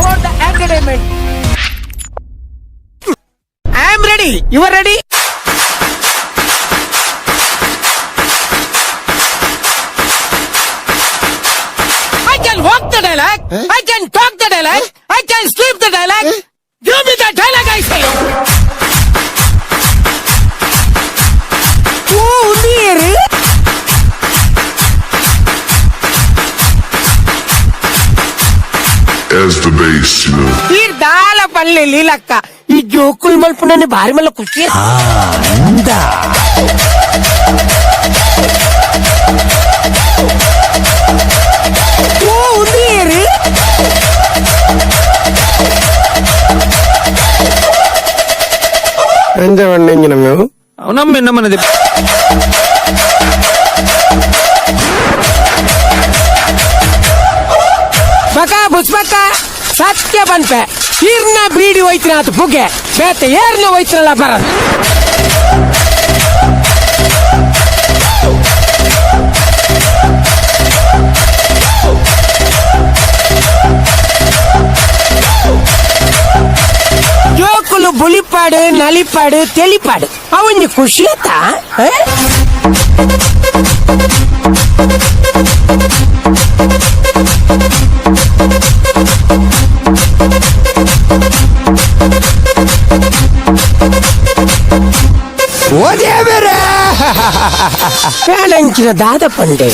for the entertainment. I am ready. You are ready? I can walk the dialogue. I can talk the dialogue. I can sleep the dialogue. Give me the dialogue, I say. Oh, dear. As the bass, you know. ఈ దాల పల్లె లీలక్క ఈ జోకులు మలుపు నన్ను భారీ మళ్ళీ ఖుషి enjoy మేము అవునమ్మ విన్నమన్నది ಬಕ ಬುಸ್ಬಕ ಸತ್ಯ ಬಂದ್ಪೆ ಈರ್ನ ಬೀಡಿ ಹೋಯ್ತಿನ ಅದು ಬುಗ್ಗೆ ಬೇತೆ ಏರ್ನ ಹೋಯ್ತಿರಲ್ಲ ಬರದು ಜೋಕುಲು ಬುಲಿಪಾಡು ನಲಿಪಾಡು ತೆಲಿಪಾಡು ಅವನ್ ಖುಷಿ ಆಯ್ತಾ ಓ ದೇವರ ದಾದ ಪಂಡೆ